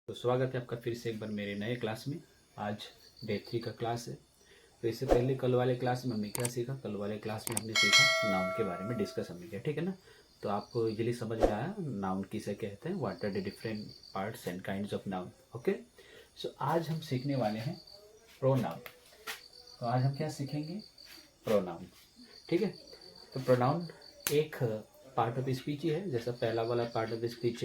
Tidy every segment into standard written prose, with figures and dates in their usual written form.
तो स्वागत है आपका फिर से एक बार मेरे नए क्लास में। आज डे 3 का क्लास है। तो इससे पहले कल वाले क्लास में हमने क्या सीखा? कल वाले क्लास में हमने सीखा नाउन के बारे में डिस्कस हमने किया, ठीक है ना। तो आपको इजीली समझ में आया नाउन किसे कहते हैं, what are the different parts and kinds of noun. Okay, so आज हम सीखने वाले हैं प्रोनाउन। तो आज हम क्या सीखेंगे? प्रोनाउन, ठीक है। तो प्रोनाउन एक पार्ट ऑफ स्पीच ही है। जैसा पहला वाला पार्ट ऑफ स्पीच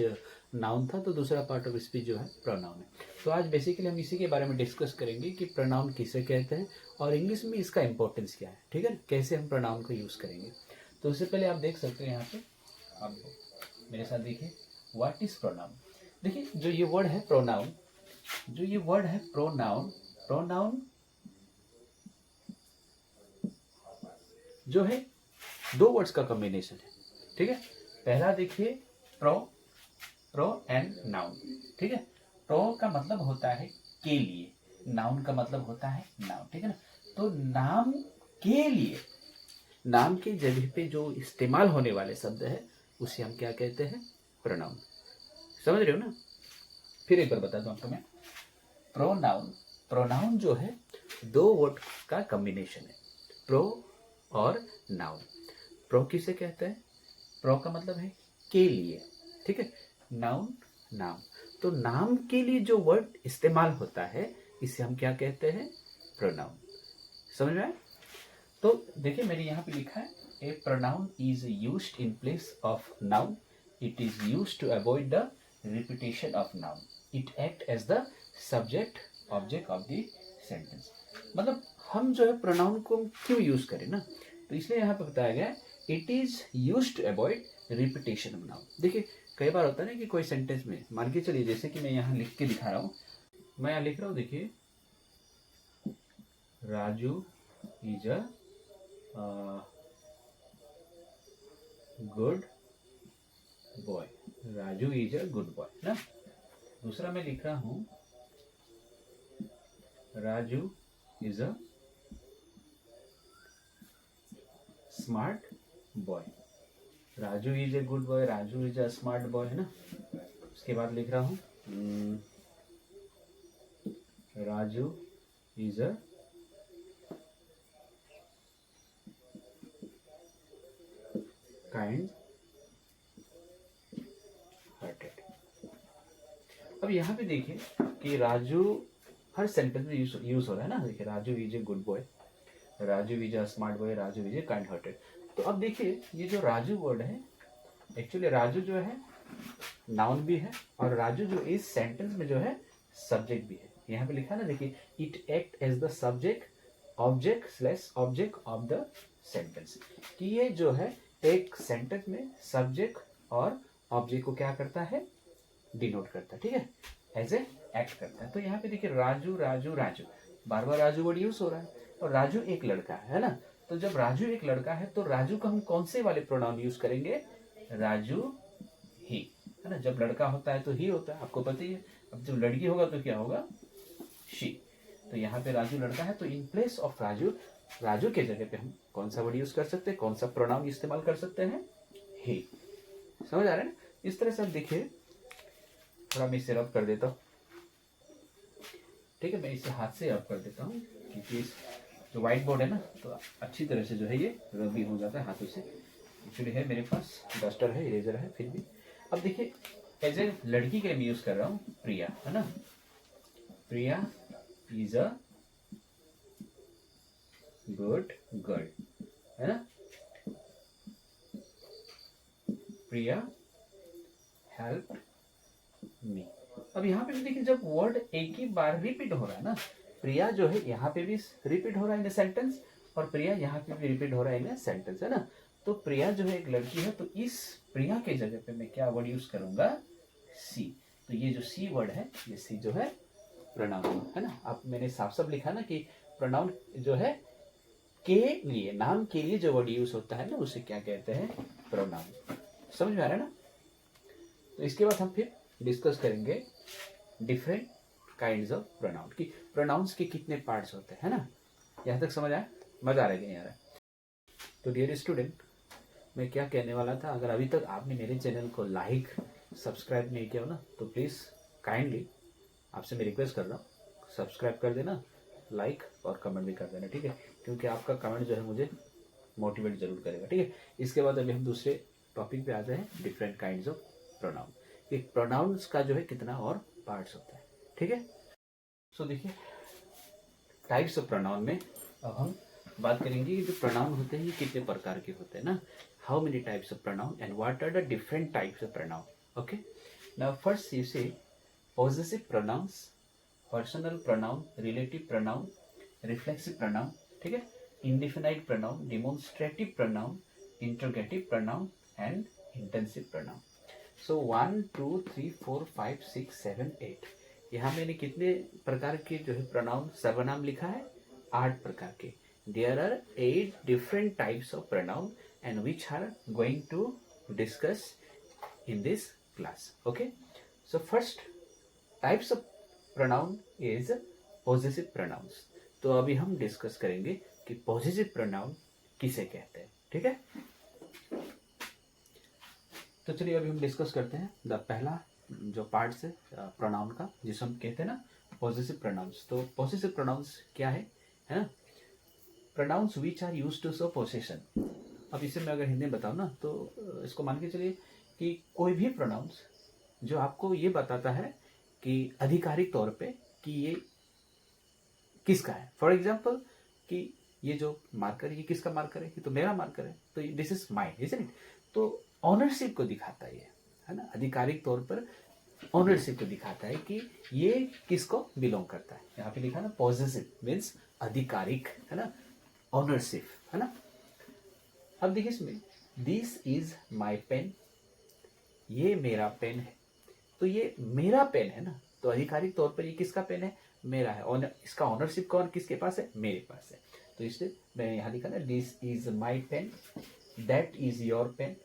नाउन था, तो दूसरा पार्ट ऑफ स्पीच जो है प्रोनाउन है। तो आज बेसिकली हम इसी के बारे में डिस्कस करेंगे कि प्रोनाउन किसे कहते हैं और इंग्लिश में इसका इंपॉर्टेंस क्या है, ठीक है ना, कैसे हम प्रोनाउन को यूज़ करेंगे। तो उससे पहले आप देख सकते हैं यहाँ पे, आप मेरे साथ देखिए, व्हाट इज प्रोनाउन। देखिए जो ये वर्ड है प्रोनाउन, जो ये वर्ड है प्रोनाउन, प्रोनाउन जो है दो वर्ड्स का कॉम्बिनेशन है, ठीक है। पहला देखिए, प्रो, प्रो एंड नाउन, ठीक है। प्रो का मतलब होता है के लिए, नाउन का मतलब होता है नाउन, ठीक है ना। तो नाम के लिए, नाम की जगह पे जो इस्तेमाल होने वाले शब्द है उसे हम क्या कहते हैं? प्रोनाउन। समझ रहे हो ना? फिर एक बार बता दूं आपको मैं, प्रोनाउन, प्रोनाउन जो है दो वर्ड का कॉम्बिनेशन है, प्रो और नाउन। प्रो किसे कहते हैं? प्रो का मतलब है के लिए, ठीक है। नाउन, नाम। तो नाम के लिए जो वर्ड इस्तेमाल होता है इसे हम क्या कहते हैं? प्रोनाउन। समझ में आया? तो देखिए मैंने यहाँ पे लिखा है, a pronoun is used in place of noun, it is used to avoid the repetition of noun, it act as the subject object of the sentence. मतलब हम जो है प्रोनाउन को क्यों यूज करें ना, तो इसलिए यहाँ पे बताया गया है it is use to avoid repetition of noun. देखिए कई बार होता है ना कि कोई सेंटेंस में, मान के चलिए जैसे कि मैं यहाँ लिख के दिखा रहा हूँ, मैं यहाँ लिख रहा हूँ, देखिए Raju is a good boy, Raju is a good boy ना। दूसरा मैं लिख रहा हूं, Raju is a smart boy, Raju is a good boy, Raju is a smart boy, है ना। उसके बाद लिख रहा हूं, Raju is a kind hearted. अब यहाँ पे देखिए कि राजू हर सेंटेंस में यूज हो रहा है ना। देखिए Raju is a good boy, Raju is a smart boy, Raju is a kind hearted. तो अब देखिए ये जो राजू वर्ड है, एक्चुअली राजू जो है नाउन भी है और राजू जो इस सेंटेंस में जो है सब्जेक्ट भी है। यहाँ पे लिखा है ना, देखिए it act as the subject object slash object of the sentence, कि ये जो है एक सेंटेंस में सब्जेक्ट और ऑब्जेक्ट को क्या करता है? डिनोट करता है, ठीक है, एज ए एक्ट करता है। तो यहाँ पे देखिए राजू राजू राजू, बार बार राजू वर्ड यूज हो रहा है और राजू एक लड़का है ना। तो जब राजू एक लड़का है तो राजू का हम कौन से वाले प्रोनाउन यूज करेंगे? राजू ही, है ना। जब लड़का होता है तो ही होता है, आपको पता ही है। अब जब लड़की होगा तो क्या होगा? शी। तो यहाँ पे राजू लड़का है, तो इन प्लेस ऑफ राजू, राजू के जगह पे हम कौन सा वर्ड यूज कर सकते हैं, कौन सा प्रोनाउन इस्तेमाल कर सकते हैं? ही। समझ आ रहा है ना? इस तरह से आप देखिए, थोड़ा मैं इसे रब कर देता हूँ, ठीक है। मैं इसे हाथ से रब कर देता हूँ क्योंकि इस जो व्हाइट बोर्ड है ना, तो अच्छी तरह से जो है ये रब भी हो जाता है हाथों से। एक्चुअली है मेरे पास डस्टर है, इरेजर है, फिर भी। अब देखिए एज ए लड़की के लिए मैं यूज कर रहा हूँ प्रिया, है ना। प्रिया इज अ गुड गर्ल, है ना। प्रिया हेल्प मी। अब यहाँ पे भी देखिए जब वर्ड एक ही बार रिपीट हो रहा है ना, प्रिया जो है यहाँ पे भी रिपीट हो रहा है इन सेंटेंस और प्रिया यहाँ पे भी रिपीट हो रहा है इन सेंटेंस, है ना। तो प्रिया जो है एक लड़की है, तो इस प्रिया के जगह पे मैं क्या वर्ड यूज करूंगा? सी। तो ये जो सी वर्ड है, ये सी जो है प्रोनाउन, है ना। अब मैंने साफ साफ लिखा ना कि प्रोनाउन जो है के लिए, नाम के लिए जो वर्ड यूज होता है ना उसे क्या कहते हैं? प्रोनाउन। समझ में आ रहा है ना? तो इसके बाद हम फिर डिस्कस करेंगे डिफरेंट काइंड्स ऑफ प्रोनाउन, की प्रोनाउंस के कितने पार्ट्स होते हैं, है ना। यहाँ तक समझ आया? मजा आ रहा है कि नहीं आ रहा है? तो डियर स्टूडेंट, मैं क्या कहने वाला था, अगर अभी तक आपने मेरे चैनल को लाइक सब्सक्राइब नहीं किया हो ना, तो प्लीज़ काइंडली आपसे मैं रिक्वेस्ट कर रहा हूँ, सब्सक्राइब कर देना, लाइक और कमेंट भी कर देना, ठीक है, क्योंकि आपका कमेंट जो है मुझे मोटिवेट जरूर करेगा, ठीक है। इसके बाद अभी हम दूसरे टॉपिक पे आते हैं, डिफरेंट काइंड्स ऑफ प्रोनाउन। कि प्रोनाउंस का जो है कितना और पार्ट्स होता है, ठीक है। सो देखिए, टाइप्स ऑफ प्रोनाउन में अब हम बात करेंगे कि जो प्रोनाउन होते हैं ये कितने प्रकार के होते हैं ना, how many types of pronoun and what are the different types of pronoun. Okay, now first you see possessive pronouns, personal pronoun, relative pronoun, reflexive pronoun, ठीक है, indefinite pronoun, demonstrative pronoun, interrogative pronoun and intensive pronoun. So 1 2 3 4 5 6 7 8, यहाँ मैंने कितने प्रकार के जो है pronoun सर्वनाम लिखा है, 8 प्रकार के। There are 8 different types of pronoun and which are going to discuss in this class. Okay, so first types of pronoun is possessive pronouns. तो अभी हम डिस्कस करेंगे कि पॉजेसिव प्रोनाउन किसे कहते हैं, ठीक है। तो चलिए अभी हम डिस्कस करते हैं द पहला जो पार्ट है प्रोनाउन का, जिसे हम कहते हैं ना पॉजेसिव प्रोनाउंस। तो पॉजेसिव प्रोनाउंस क्या है ना, pronouns which are used to show possession. अब इसे मैं अगर हिंदी में बताऊँ ना तो इसको मान के चलिए कि कोई भी प्रोनाउंस जो आपको ये बताता है कि आधिकारिक तौर पे कि ये किसका है। फॉर एग्जाम्पल कि ये जो मार्कर, ये किसका मार्कर है, ये तो मेरा मार्कर है, तो this is mine, isn't it. तो ऑनरशिप को दिखाता है ये, है ना, आधिकारिक तौर पर ऑनरशिप को दिखाता है कि ये किसको बिलोंग करता है। यहाँ पे लिखा ना पॉजेसिव मीन्स आधिकारिक, है ना, ऑनरशिप, है ना। अब देखिए इसमें दिस इज माई पेन, ये मेरा पेन है, तो ये मेरा पेन है ना, तो आधिकारिक तौर पर ये किसका पेन है, मेरा है। और इसका ऑनरशिप कौन किसके पास है, मेरे पास है। तो इसलिए मैंने यहाँ लिखा ना this is my pen, that is your pen,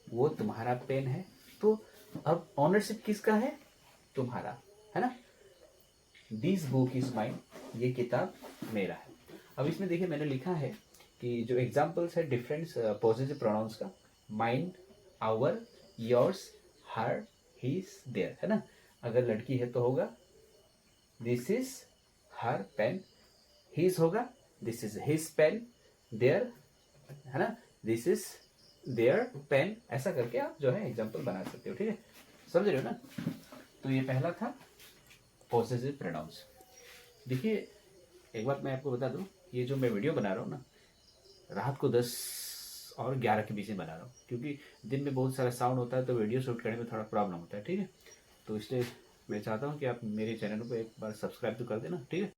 वो तुम्हारा पेन है। तो अब ऑनरशिप किसका है, तुम्हारा, है ना। दिस बुक इज माइन, ये किताब मेरा है। अब इसमें देखिए मैंने लिखा है कि जो एग्जाम्पल्स है डिफरेंट पॉजिटिव प्रोनाउंस का, mine, our, yours, her, his, their, है ना। अगर लड़की है तो होगा this is her pen, his होगा this is his pen, their, है ना, दिस इज देयर पेन। ऐसा करके आप जो है एग्जाम्पल बना सकते हो, ठीक है, समझ रहे हो ना। तो ये पहला था पॉसेसिव प्रोनाउंस। देखिए एक बात मैं आपको बता दूं, ये जो मैं वीडियो बना रहा हूँ ना, रात को 10 और 11 के बीच में बना रहा हूँ, क्योंकि दिन में बहुत सारा साउंड होता है तो वीडियो शूट करने में थोड़ा प्रॉब्लम होता है, ठीक है। तो इसलिए मैं चाहता हूँ कि आप मेरे चैनल को एक बार सब्सक्राइब तो कर देना, ठीक है।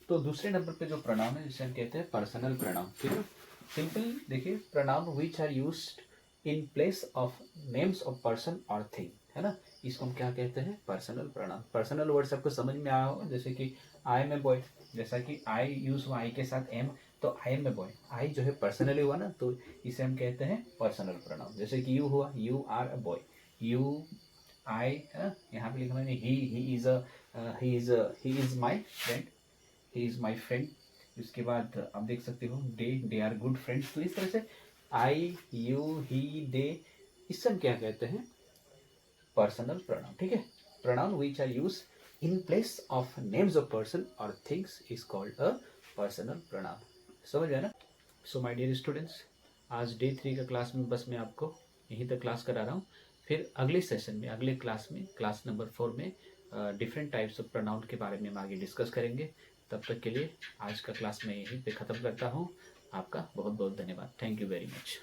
तो दूसरे नंबर पे जो प्रोनाउन है जिसे हम कहते हैं पर्सनल प्रोनाउन, ठीक है। सिंपल देखिए, pronoun which are used in place of names of person और थिंग, है ना, इसको हम क्या कहते हैं, पर्सनल प्रोनाउन। पर्सनल वर्ड सबको समझ में आया होगा, जैसे कि आई एम ए बॉय, जैसा कि आई यूज हुआ आई के साथ एम, तो आई एम ए बॉय, आई जो है पर्सनली हुआ ना, तो इसे हम कहते हैं पर्सनल प्रोनाउन। जैसे कि यू हुआ, you are a boy, you, I, है ना, यहाँ पे लिखा मैंने he is my friend, he is my friend. उसके बाद आप देख सकते हो दे आर गुड फ्रेंड्स। तो इस तरह से आई, यू, ही, दे, इससे हम क्या कहते हैं, पर्सनल प्रोनाउन, ठीक है। Pronoun which are use in place of names of person और things is called a personal pronoun. समझ गया ना। सो माय डियर स्टूडेंट्स, आज डे 3 का क्लास में बस मैं आपको यहीं तक क्लास करा रहा हूँ। फिर अगले सेशन में, अगले क्लास में, क्लास नंबर 4 में डिफरेंट टाइप्स ऑफ प्रोनाउन के बारे में हम आगे डिस्कस करेंगे। तब तक के लिए आज का क्लास मैं यहीं पे ख़त्म करता हूँ। आपका बहुत बहुत धन्यवाद। Thank you very much.